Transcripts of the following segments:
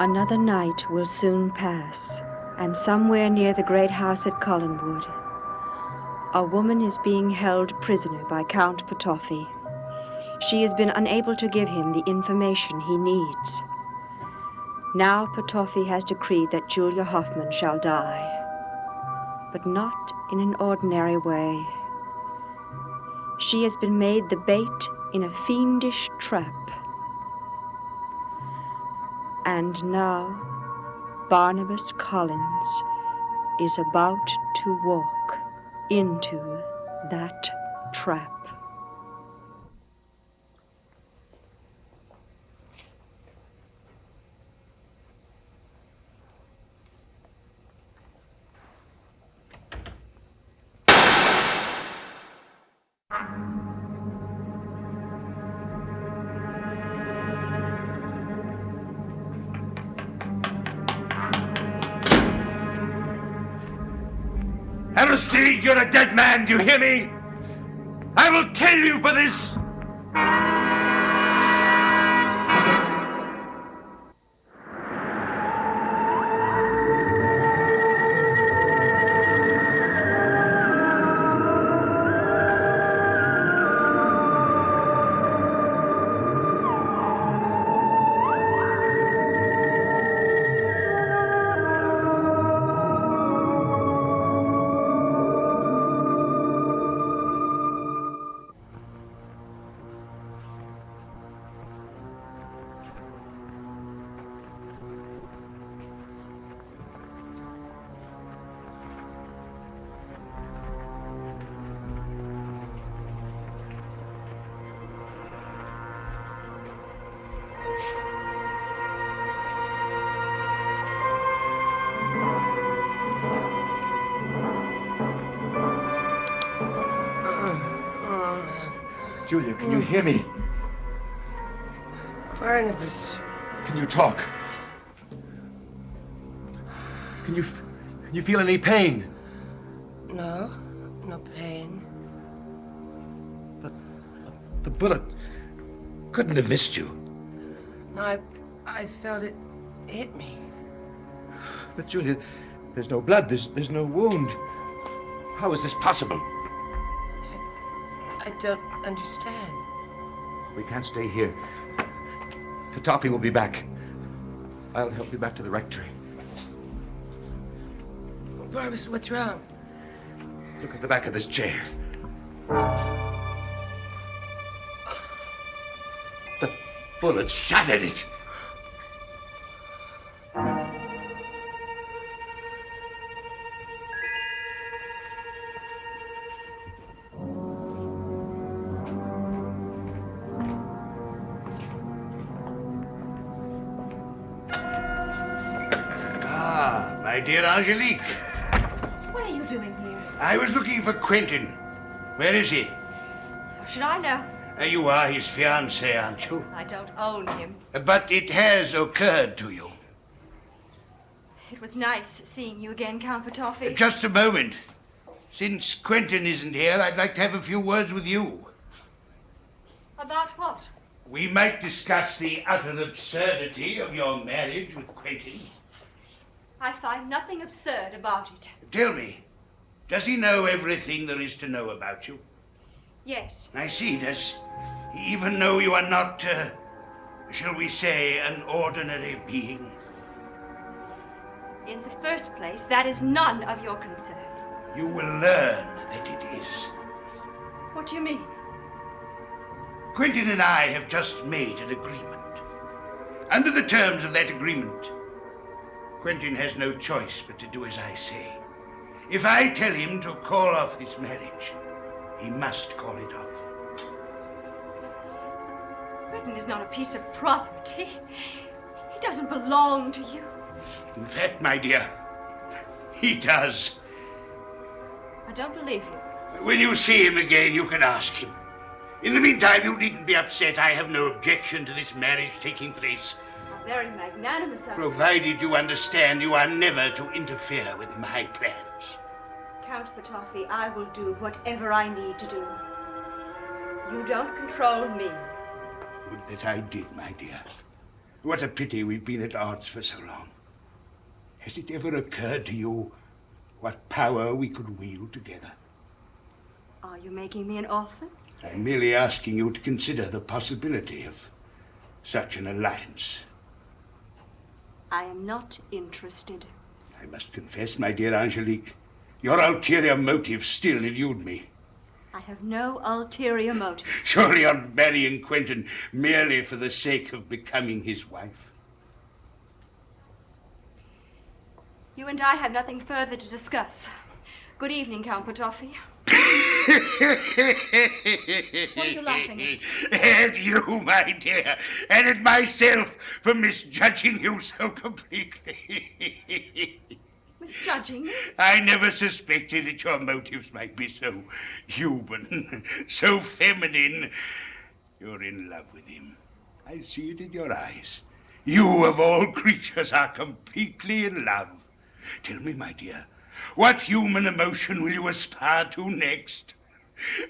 Another night will soon pass, and somewhere near the great house at Collinwood, a woman is being held prisoner by Count Potoffi. She has been unable to give him the information he needs. Now Potoffi has decreed that Julia Hoffman shall die, but not in an ordinary way. She has been made the bait in a fiendish trap. And now Barnabas Collins is about to walk into that trap. Aristide, you're a dead man, do you hear me? I will kill you for this! Julia, can you hear me? Barnabas. Can you talk? Can you feel any pain? No pain. But the bullet couldn't have missed you. No, I felt it hit me. But Julia, there's no blood, there's no wound. How is this possible? I don't understand. We can't stay here. Potoffi will be back. I'll help you back to the rectory. Barnabas, what's wrong? Look at the back of this chair. The bullet shattered it. My dear Angelique. What are you doing here? I was looking for Quentin. Where is he? How should I know? You are his fiancée, aren't you? I don't own him. But it has occurred to you. It was nice seeing you again, Count Potoffi. Just a moment. Since Quentin isn't here, I'd like to have a few words with you. About what? We might discuss the utter absurdity of your marriage with Quentin. I find nothing absurd about it. Tell me, does he know everything there is to know about you? Yes. I see. Does he even know you are not, shall we say, an ordinary being? In the first place, that is none of your concern. You will learn that it is. What do you mean? Quentin and I have just made an agreement. Under the terms of that agreement, Quentin has no choice but to do as I say. If I tell him to call off this marriage, he must call it off. Quentin is not a piece of property. He doesn't belong to you. In fact, my dear, he does. I don't believe you. When you see him again, you can ask him. In the meantime, you needn't be upset. I have no objection to this marriage taking place. Very magnanimous of you. Provided you understand you are never to interfere with my plans. Count Potoffi, I will do whatever I need to do. You don't control me. Would that I did, my dear. What a pity we've been at odds for so long. Has it ever occurred to you what power we could wield together? Are you making me an offer? I'm merely asking you to consider the possibility of such an alliance. I am not interested. I must confess, my dear Angelique, your ulterior motives still elude me. I have no ulterior motives. Surely you're marrying Quentin merely for the sake of becoming his wife. You and I have nothing further to discuss. Good evening, Count Potoffi. What are you laughing at? At you, my dear, and at myself for misjudging you so completely. Misjudging me? I never suspected that your motives might be so human, so feminine. You're in love with him. I see it in your eyes. You, of all creatures, are completely in love. Tell me, my dear, what human emotion will you aspire to next?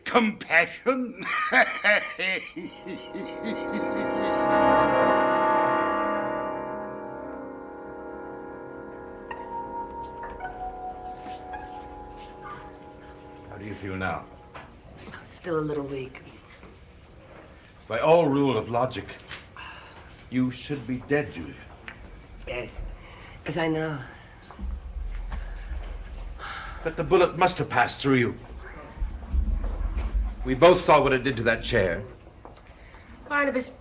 Compassion? How do you feel now? Still a little weak. By all rule of logic, you should be dead, Julia. Yes, as I know. But the bullet must have passed through you. We both saw what it did to that chair. Barnabas,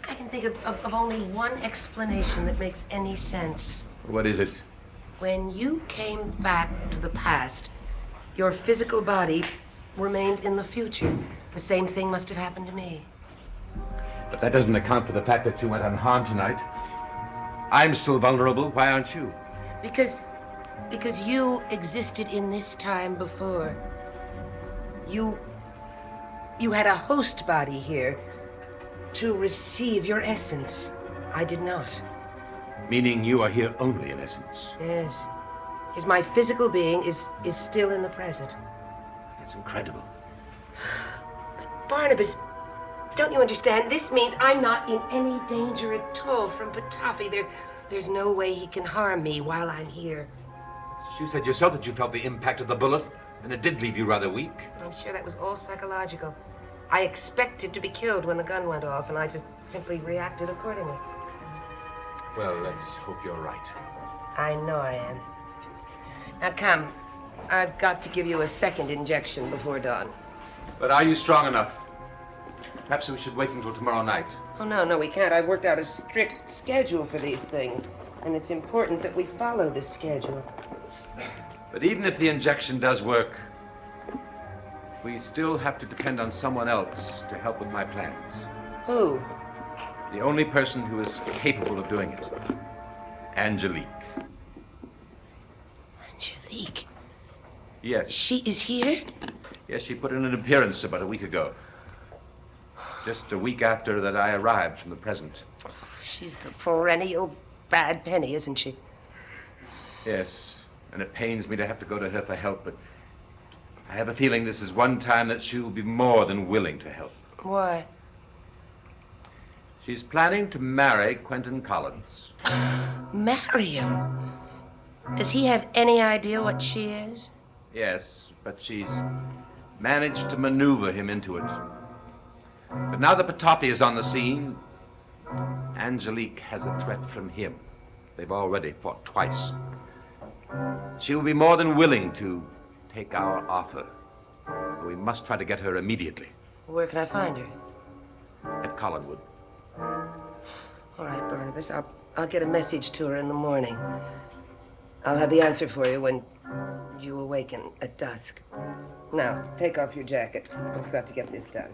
I can think of only one explanation that makes any sense. What is it? When you came back to the past, your physical body remained in the future. The same thing must have happened to me. But that doesn't account for the fact that you went unharmed tonight. I'm still vulnerable. Why aren't you? Because you existed in this time before. You had a host body here to receive your essence. I did not. Meaning you are here only in essence. Yes. As my physical being is still in the present. That's incredible. But Barnabas, don't you understand? This means I'm not in any danger at all from Potoffi. There's no way he can harm me while I'm here. You said yourself that you felt the impact of the bullet, and it did leave you rather weak. I'm sure that was all psychological. I expected to be killed when the gun went off, and I just simply reacted accordingly. Well, let's hope you're right. I know I am. Now come. I've got to give you a second injection before dawn. But are you strong enough? Perhaps we should wait until tomorrow night. Oh, no, we can't. I've worked out a strict schedule for these things, and it's important that we follow this schedule. But even if the injection does work, we still have to depend on someone else to help with my plans. Who? The only person who is capable of doing it. Angelique. Angelique? Yes. She is here? Yes, she put in an appearance about a week ago. Just a week after that I arrived from the present. She's the perennial bad penny, isn't she? Yes, and it pains me to have to go to her for help, but I have a feeling this is one time that she will be more than willing to help. Why? She's planning to marry Quentin Collins. Marry him? Does he have any idea what she is? Yes, but she's managed to maneuver him into it. But now that Potoffi is on the scene, Angelique has a threat from him. They've already fought twice. She will be more than willing to take our offer. So we must try to get her immediately. Where can I find her? At Collinwood. All right, Barnabas. I'll get a message to her in the morning. I'll have the answer for you when you awaken at dusk. Now, take off your jacket. We've got to get this done.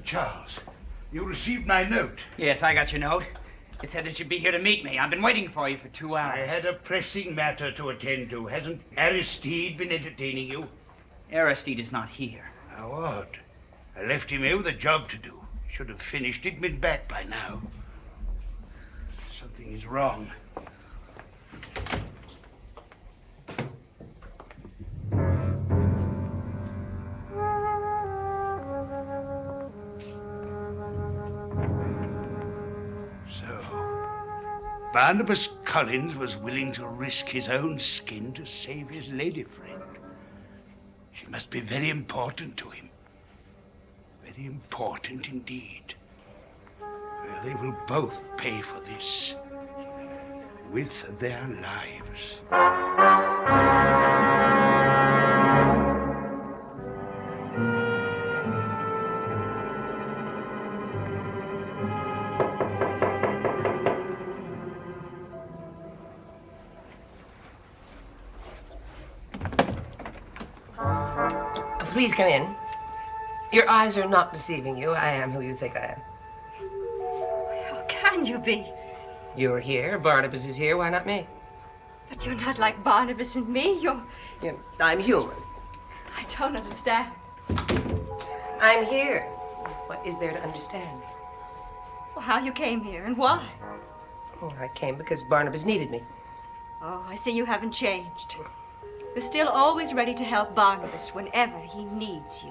Charles, you received my note. Yes, I got your note. It said that you'd be here to meet me. I've been waiting for you for 2 hours. I had a pressing matter to attend to. Hasn't Aristide been entertaining you? Aristide is not here. How odd. I left him here with a job to do. Should have finished it mid-back by now. Something is wrong. Barnabas Collins was willing to risk his own skin to save his lady friend. She must be very important to him. Very important indeed. Well, they will both pay for this with their lives. Please come in. Your eyes are not deceiving you. I am who you think I am. How can you be? You're here. Barnabas is here. Why not me? But you're not like Barnabas and me. I'm human. I don't understand. I'm here. What is there to understand? Well, how you came here and why? Well, I came because Barnabas needed me. Oh, I see you haven't changed. You're still always ready to help Barnabas whenever he needs you.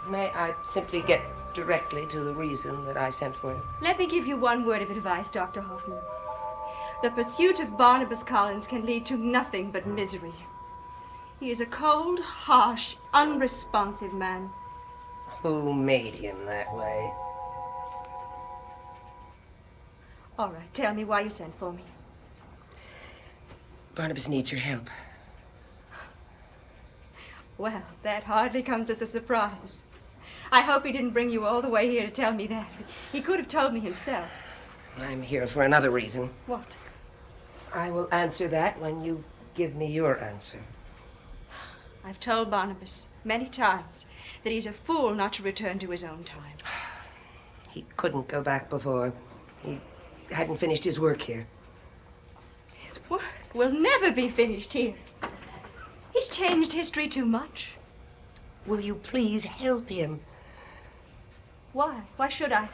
May I simply get directly to the reason that I sent for him? Let me give you one word of advice, Dr. Hoffman. The pursuit of Barnabas Collins can lead to nothing but misery. He is a cold, harsh, unresponsive man. Who made him that way? All right, tell me why you sent for me. Barnabas needs your help. Well, that hardly comes as a surprise. I hope he didn't bring you all the way here to tell me that. He could have told me himself. I'm here for another reason. What? I will answer that when you give me your answer. I've told Barnabas many times that he's a fool not to return to his own time. He couldn't go back before. He hadn't finished his work here. His work will never be finished here. He's changed history too much. Will you please help him? Why? Why should I?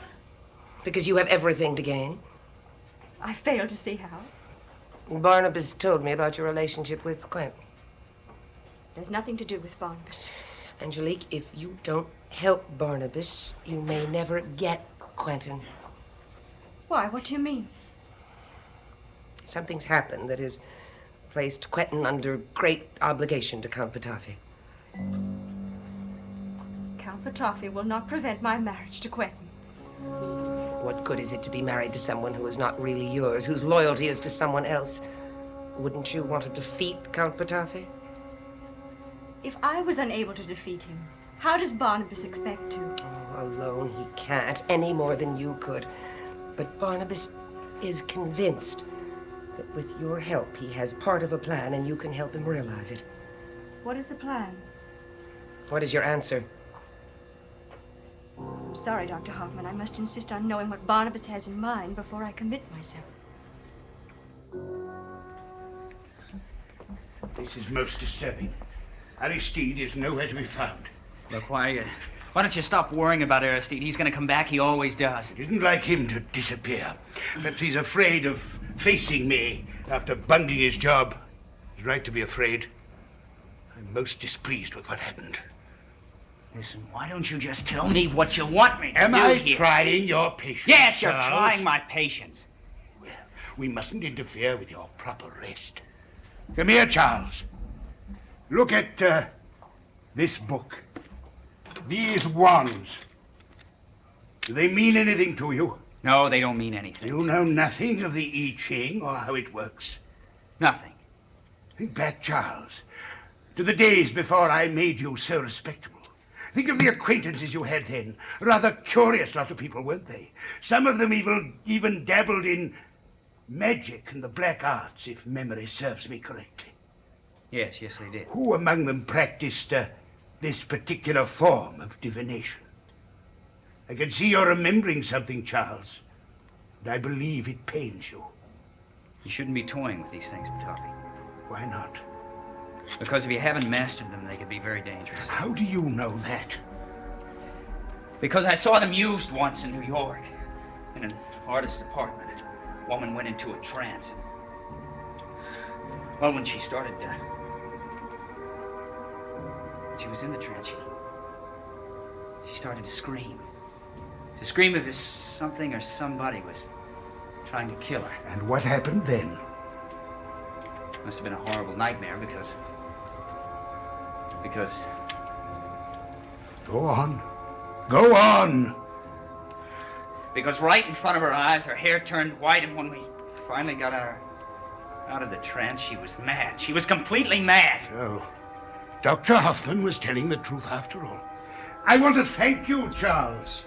Because you have everything to gain. I fail to see how. Barnabas told me about your relationship with Quentin. There's nothing to do with Barnabas. Angelique, if you don't help Barnabas, you may never get Quentin. Why? What do you mean? Something's happened that has placed Quentin under great obligation to Count Petofi. Count Petofi will not prevent my marriage to Quentin. What good is it to be married to someone who is not really yours, whose loyalty is to someone else? Wouldn't you want to defeat Count Petofi? If I was unable to defeat him, how does Barnabas expect to? Oh, alone he can't, any more than you could. But Barnabas is convinced that with your help, he has part of a plan and you can help him realize it. What is the plan? What is your answer? I'm sorry, Dr. Hoffman. I must insist on knowing what Barnabas has in mind before I commit myself. This is most disturbing. Aristide is nowhere to be found. Look, why don't you stop worrying about Aristide? He's going to come back. He always does. I didn't like him to disappear. Perhaps he's afraid of facing me after bungling his job. He's right to be afraid. I'm most displeased with what happened. Listen, why don't you just tell me what you want me to Am do I here? trying your patience? Yes, you're Charles? trying my patience. Well, we mustn't interfere with your proper rest. Come here, Charles. Look at this book. These wands. Do they mean anything to you? No, they don't mean anything. You know nothing of the I Ching or how it works. Nothing. Think back, Charles, to the days before I made you so respectable. Think of the acquaintances you had then. Rather curious lot of people, weren't they? Some of them even dabbled in magic and the black arts, if memory serves me correctly. Yes, they did. Who among them practiced this particular form of divination? I can see you're remembering something, Charles, and I believe it pains you. You shouldn't be toying with these things, Petofi. Why not? Because if you haven't mastered them, they can be very dangerous. How do you know that? Because I saw them used once in New York. In an artist's apartment. A woman went into a trance. Well, when she started she was in the trance. She started to scream. To scream if something or somebody was trying to kill her. And what happened then? Must have been a horrible nightmare because... Go on. Go on! Because right in front of her eyes, her hair turned white, and when we finally got her out of the trance, she was mad. She was completely mad. So, Dr. Hoffman was telling the truth after all. I want to thank you, Charles.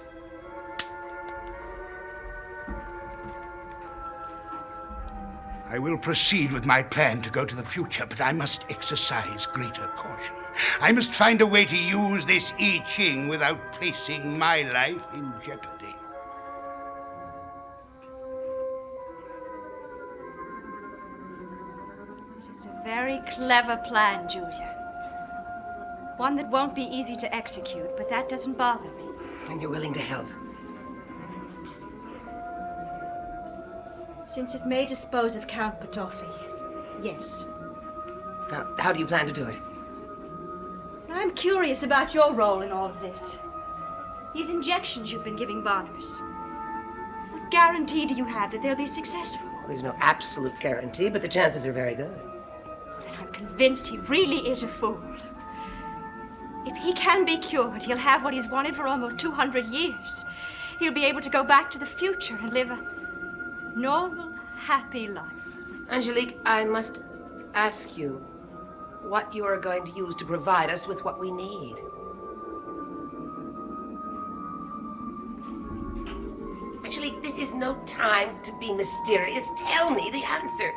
I will proceed with my plan to go to the future, but I must exercise greater caution. I must find a way to use this I Ching without placing my life in jeopardy. It's a very clever plan, Julia. One that won't be easy to execute, but that doesn't bother me. And you're willing to help. Since it may dispose of Count Potoffi, yes. Now, how do you plan to do it? I'm curious about your role in all of this. These injections you've been giving Barnabas. What guarantee do you have that they'll be successful? Well, there's no absolute guarantee, but the chances are very good. Then I'm convinced he really is a fool. If he can be cured, he'll have what he's wanted for almost 200 years. He'll be able to go back to the future and live a normal, happy life. Angelique, I must ask you what you are going to use to provide us with what we need. Angelique, this is no time to be mysterious. Tell me the answer.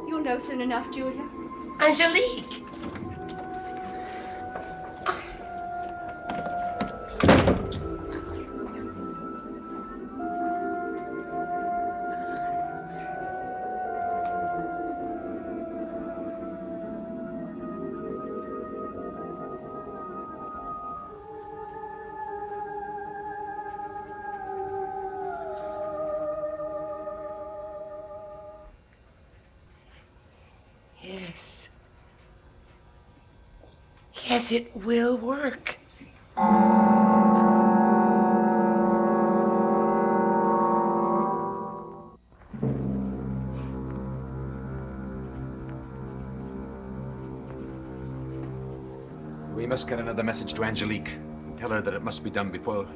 You'll know soon enough, Julia. Angelique! Yes. Yes, it will work. We must get another message to Angelique and tell her that it must be done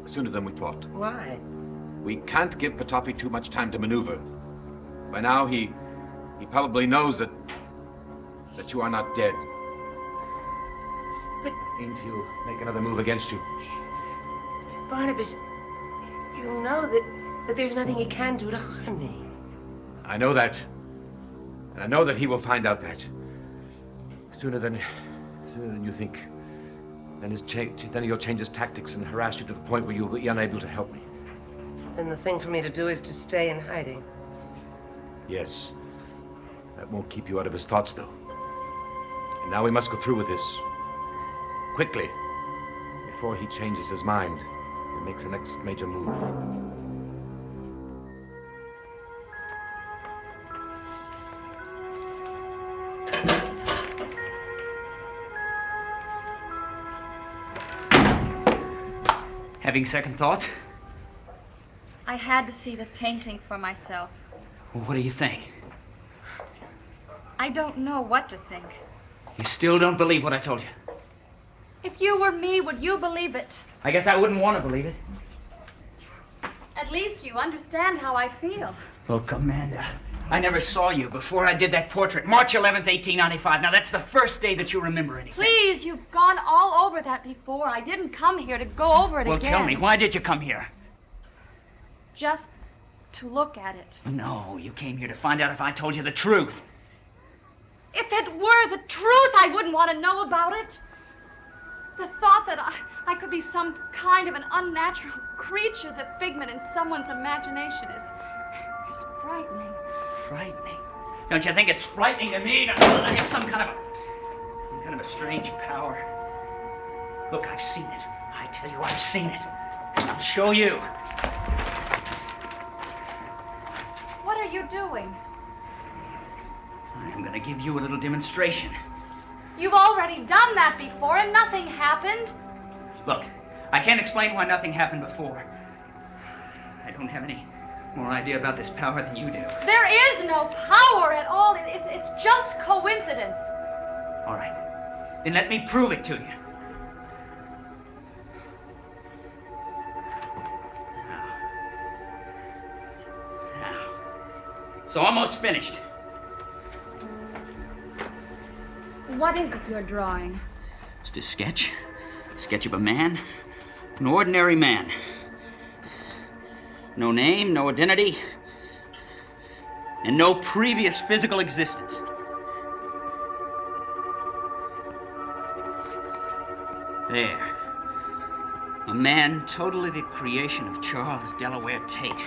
sooner than we thought. Why? We can't give Potoffi too much time to maneuver. By now, he probably knows that you are not dead. But Means he'll make another move against you. Barnabas, you know that there's nothing he can do to harm me. I know that. And I know that he will find out that. Sooner than you think. Then he'll change his tactics and harass you to the point where you'll be unable to help me. Then the thing for me to do is to stay in hiding. Yes. That won't keep you out of his thoughts, though. And now we must go through with this. Quickly. Before he changes his mind and makes the next major move. Having second thoughts? I had to see the painting for myself. Well, what do you think? I don't know what to think. You still don't believe what I told you? If you were me, would you believe it? I guess I wouldn't want to believe it. At least you understand how I feel. Look, Amanda, I never saw you before I did that portrait. March 11th, 1895. Now, that's the first day that you remember anything. Please, you've gone all over that before. I didn't come here to go over it Well, again. tell me, why did you come here? Just to look at it. No, you came here to find out if I told you the truth. If it were the truth, I wouldn't want to know about it. The thought that I could be some kind of an unnatural creature, the figment in someone's imagination is frightening. Frightening? Don't you think it's frightening to me that I have some kind of a strange power? Look, I've seen it. I tell you, I've seen it. And I'll show you. What are you doing? I'm gonna give you a little demonstration. You've already done that before and nothing happened. Look, I can't explain why nothing happened before. I don't have any more idea about this power than you do. There is no power at all. It's just coincidence. All right. Then let me prove it to you. Now. It's almost finished. What is it you're drawing? Just a sketch. A sketch of a man. An ordinary man. No name, no identity, and no previous physical existence. There. A man totally the creation of Charles Delaware Tate.